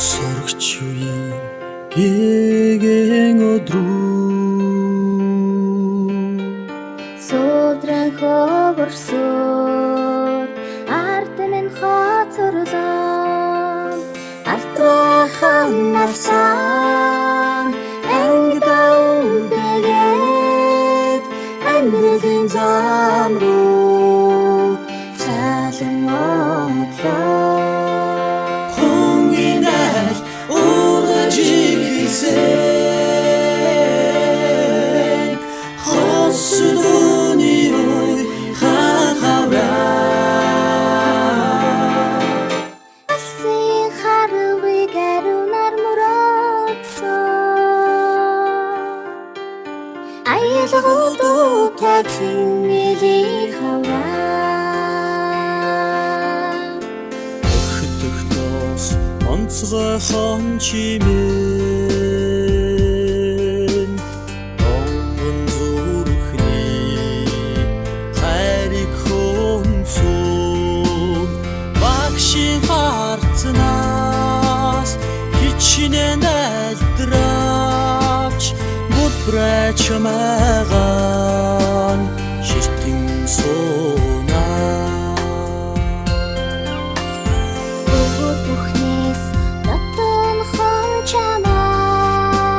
Сурагч үеийн гээгэн өдрөө Содран хөвөрсөөр ард минь хоцорлоо Алтайхан навсан ангидаа үлдээгээд амьдралын зам руу цаалан одлоо Хөнгөнэй ургаж ихсэн хосдоны ой хахавраа Асын харви гарунар мөрөөдсөн Аялгуудуу тайцын элийн хавраа Өхдөх тоос онцгой хон чимэн онгон зүрхний хайрыг хөнцөн багшийн харцнаас хичнээн альдравч будбрач магаан ширтэн сунаа Бүхнээс дотон хон чамаас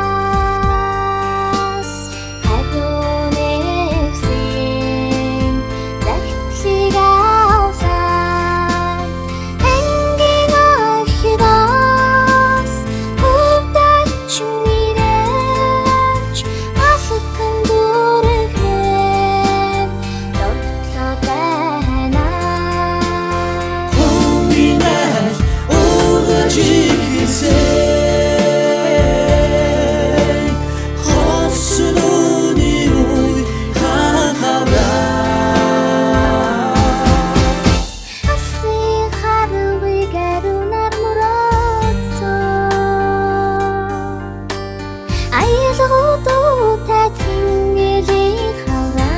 хадуунэвсэн загтлыг авсан энгийн охидаас хөвдөч мирэж асган дүрхэн догтлоо байна Хөнгөнэй ургаж ихсэн хосдоны ой хахавраа Асын харви гарунар мөрөөдсөн Аялгуудуу тайцын элийн хавраа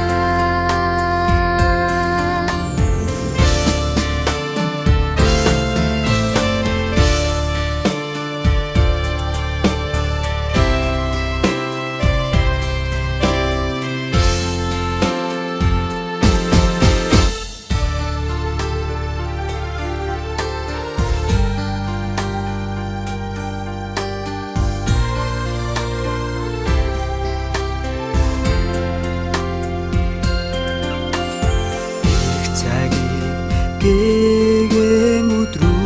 гээгэн өдрөө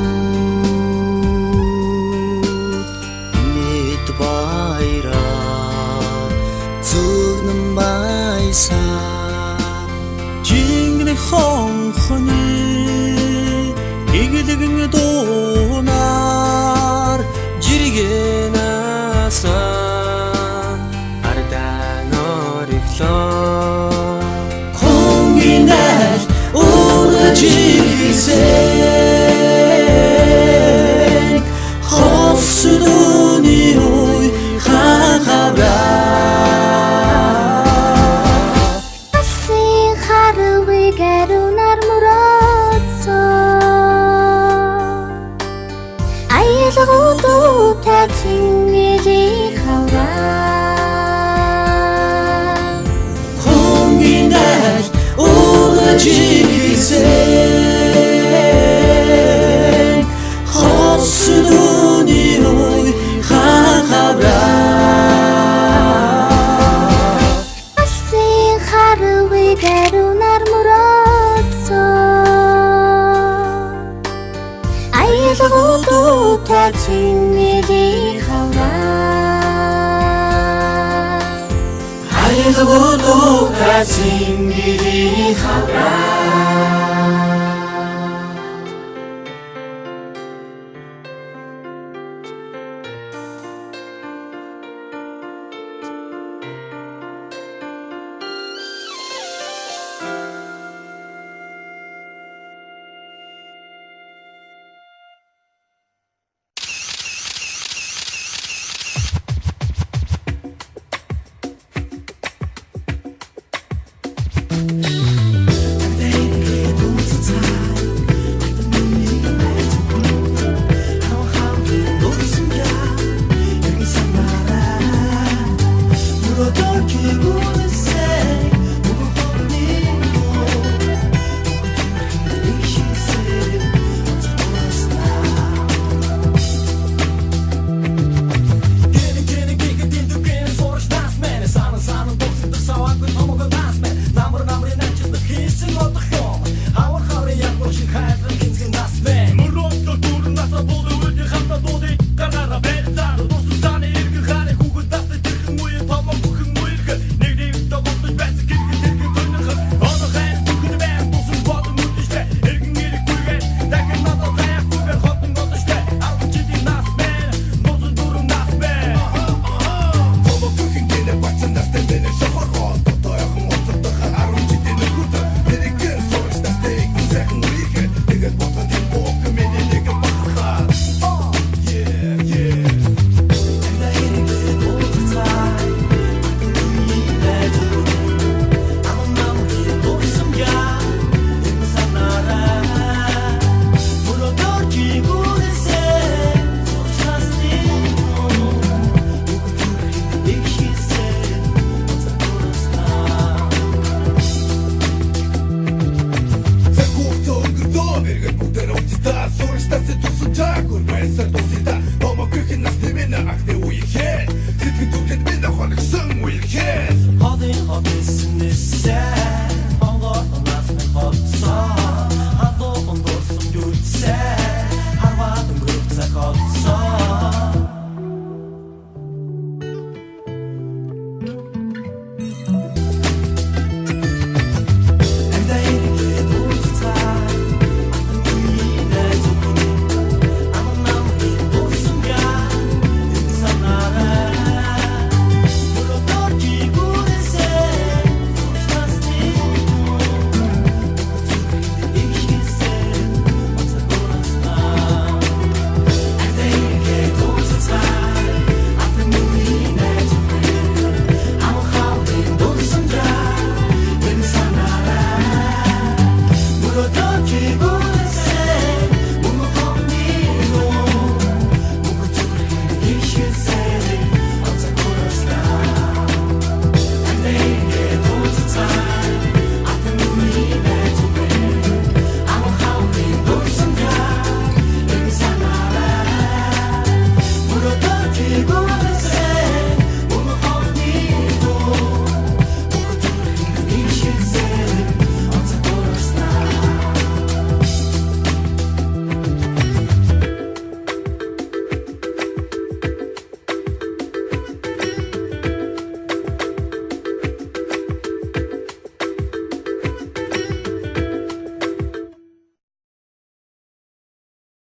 нийт баяраа зүгнэн баясаа жингэн хонхны игэлэгэн дуунаар жиргэнасаа ардан ориглоо хөнгөнэй ургаж ихсэн хосдоны ой хахавраа Асын харви гарунар мөрөөдсөн Аялгуудуу тайцын элийн хавраа хөнгөнэй ургаж ихсэн хосдоны ой хахавраа Асын харви гарунар мөрөөдсөн Аялгуудуу тайцын элийн хавраа Аялгуудуу тайцын элийн хавраа